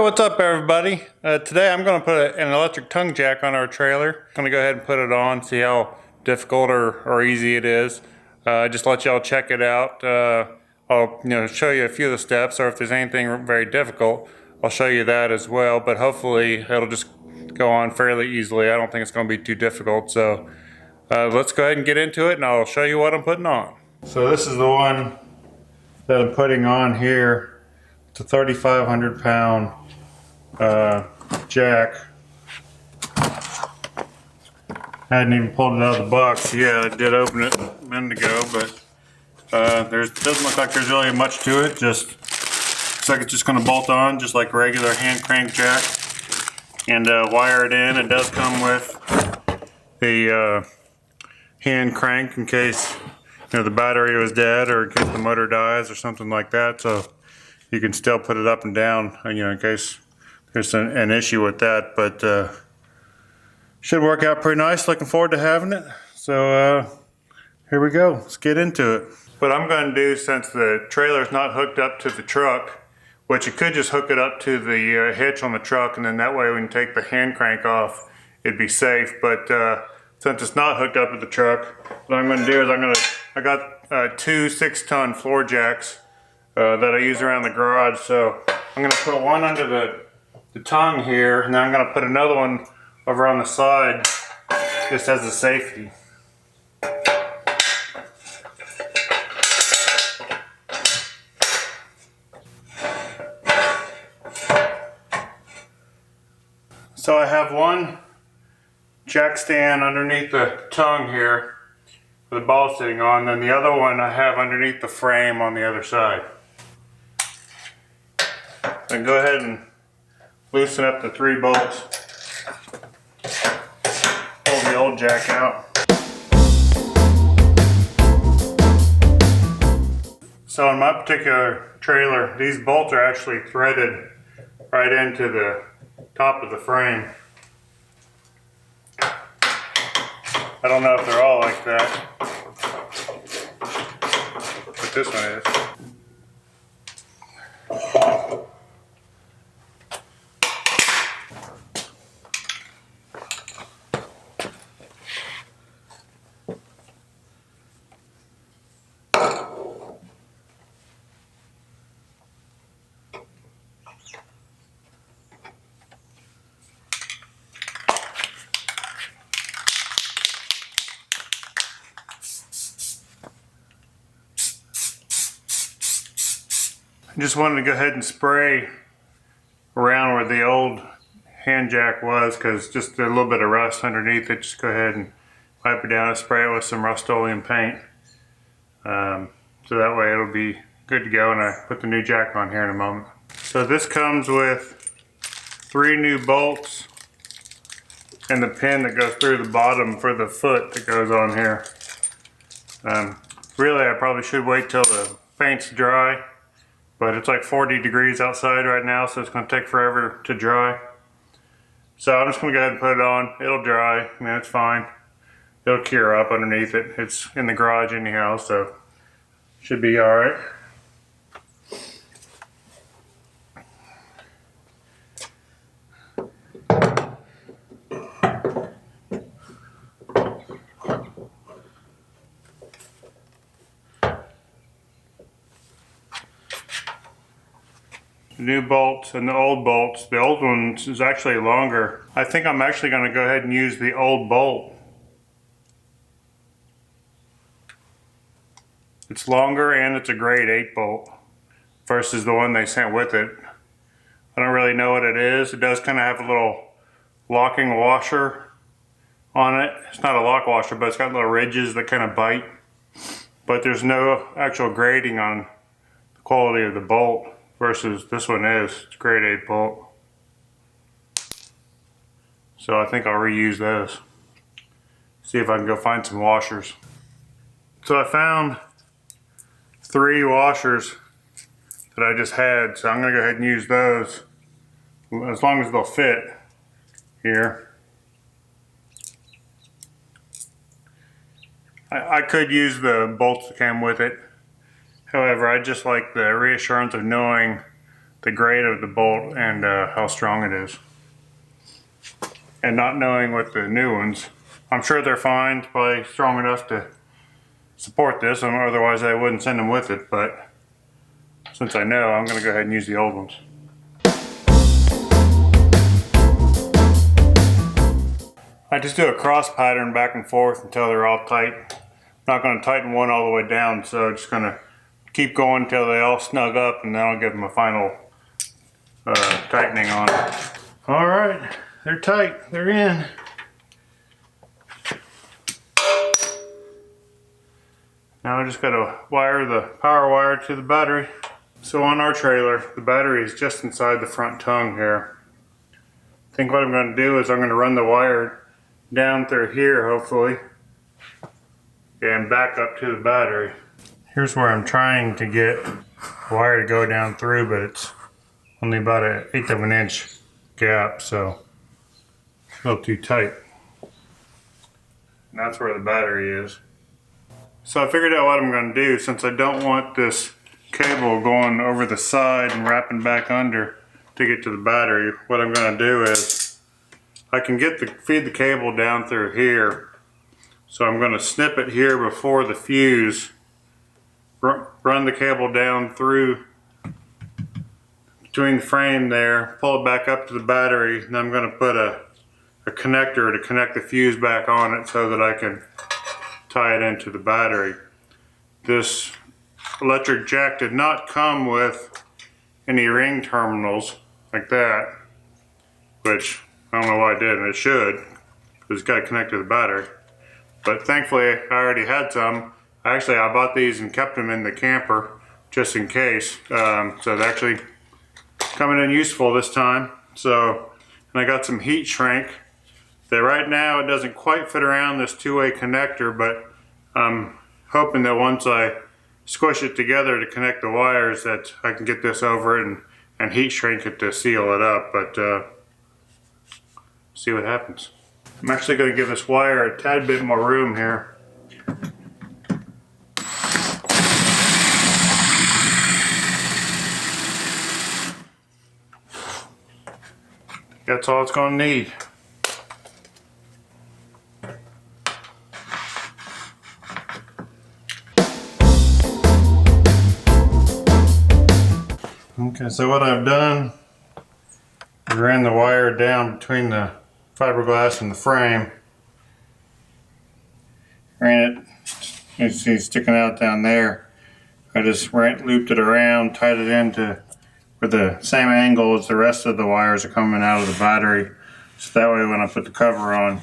What's up everybody? Today I'm going to put an electric tongue jack on our trailer. I'm going to go ahead and put it on, see how difficult or easy it is. Just let y'all check it out. I'll show you a few of the steps, or if there's anything very difficult, I'll show you that as well. But hopefully it'll just go on fairly easily. I don't think it's going to be too difficult. So let's go ahead and get into it, and I'll show you what I'm putting on. So this is the one that I'm putting on here. It's a 3,500 pound jack. I hadn't even pulled it out of the box. Yeah, I did open it a minute ago, but doesn't look like there's really much to it. Just looks like it's just going to bolt on just like a regular hand crank jack, and wire it in. It does come with the hand crank in case the battery was dead, or in case the motor dies or something like that. So you can still put it up and down, in case there's an issue with that. But should work out pretty nice. Looking forward to having it. So here we go. Let's get into it. What I'm going to do, since the trailer is not hooked up to the truck, which you could just hook it up to the hitch on the truck, and then that way when you take the hand crank off, it'd be safe. But since it's not hooked up to the truck, what I'm going to do is I got two 6-ton floor jacks that I use around the garage. So I'm going to put one under the tongue here, and then I'm going to put another one over on the side just as a safety. So I have one jack stand underneath the tongue here with the ball sitting on, then the other one I have underneath the frame on the other side. Then go ahead and loosen up the 3 bolts. Pull the old jack out. So in my particular trailer, these bolts are actually threaded right into the top of the frame. I don't know if they're all like that, but this one is. I just wanted to go ahead and spray around where the old hand jack was, because just a little bit of rust underneath it. Just go ahead and wipe it down and spray it with some Rust-Oleum paint. So that way it'll be good to go, and I put the new jack on here in a moment. So this comes with 3 new bolts and the pin that goes through the bottom for the foot that goes on here. Really, I probably should wait till the paint's dry, but it's like 40 degrees outside right now, so it's going to take forever to dry. So I'm just going to go ahead and put it on. It'll dry. It's fine. It'll cure up underneath it. It's in the garage anyhow, so should be all right. The new bolts and the old bolts. The old one is actually longer. I think I'm actually going to go ahead and use the old bolt. It's longer, and it's a grade 8 bolt versus the one they sent with it. I don't really know what it is. It does kind of have a little locking washer on it. It's not a lock washer, but it's got little ridges that kind of bite. But there's no actual grading on the quality of the bolt versus this one is. It's grade 8 bolt. So I think I'll reuse those. See if I can go find some washers. So I found 3 washers that I just had, so I'm going to go ahead and use those as long as they'll fit here. I could use the bolts that came with it. However, I just like the reassurance of knowing the grade of the bolt and how strong it is. And not knowing with the new ones, I'm sure they're fine, probably strong enough to support this, otherwise I wouldn't send them with it, but since I know, I'm going to go ahead and use the old ones. I just do a cross pattern back and forth until they're all tight. I'm not going to tighten one all the way down, so just going to keep going until they all snug up, and then I'll give them a final tightening on it. All right, they're tight, they're in. Now I just got to wire the power wire to the battery. So on our trailer, the battery is just inside the front tongue here. I think what I'm going to do is I'm going to run the wire down through here, hopefully, and back up to the battery. Here's where I'm trying to get the wire to go down through, but it's only about 1/8 of an inch gap, so it's a little too tight. And that's where the battery is. So I figured out what I'm going to do, since I don't want this cable going over the side and wrapping back under to get to the battery. What I'm going to do is I can feed the cable down through here. So I'm going to snip it here before the fuse, run the cable down through between the frame there, pull it back up to the battery, and I'm going to put a connector to connect the fuse back on it so that I can tie it into the battery. This electric jack did not come with any ring terminals like that, which I don't know why it didn't. It should, because it's got to connect to the battery. But thankfully I already had some. Actually, I bought these and kept them in the camper just in case. So they're actually coming in useful this time. So, and I got some heat shrink. That right now it doesn't quite fit around this two-way connector, but I'm hoping that once I squish it together to connect the wires that I can get this over it and heat shrink it to seal it up, but see what happens. I'm actually going to give this wire a tad bit more room here. That's all it's going to need. Okay, so what I've done is ran the wire down between the fiberglass and the frame. Ran it, you see it's sticking out down there. I just looped it around, tied it into with the same angle as the rest of the wires are coming out of the battery. So that way when I put the cover on,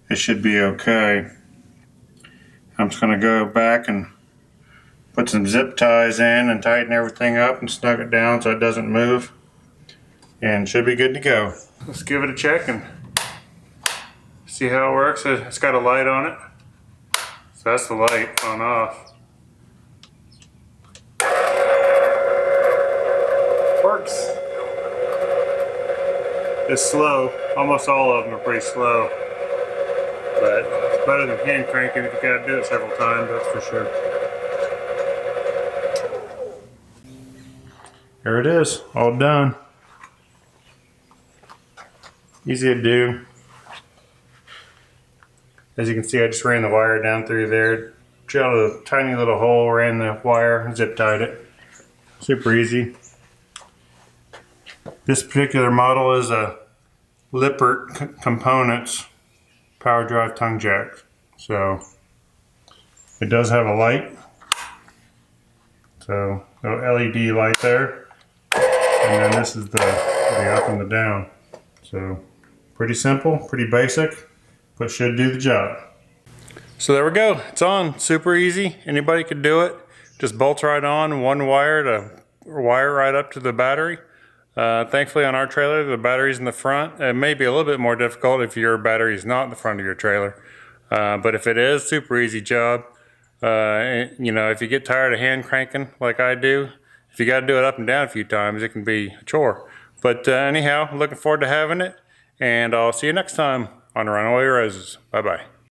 it should be okay. I'm just going to go back and put some zip ties in and tighten everything up and snug it down so it doesn't move, and should be good to go. Let's give it a check and see how it works. It's got a light on it, so that's the light on off. Works. It's slow. Almost all of them are pretty slow, but it's better than hand cranking if you gotta do it several times, that's for sure. There it is, all done. Easy to do. As you can see, I just ran the wire down through there, drilled a tiny little hole, ran the wire, zip tied it. Super easy. This particular model is a Lippert Components power drive tongue jack. So it does have a light. So no LED light there. And then this is the up and the down. So pretty simple, pretty basic, but should do the job. So there we go, it's on, super easy. Anybody could do it. Just bolts right on, one wire to wire right up to the battery. Thankfully on our trailer, the battery's in the front. It may be a little bit more difficult if your battery is not in the front of your trailer. But if it is, super easy job. You know, if you get tired of hand cranking like I do, if you got to do it up and down a few times, it can be a chore. But anyhow, looking forward to having it, and I'll see you next time on Runaway Roses. Bye-bye.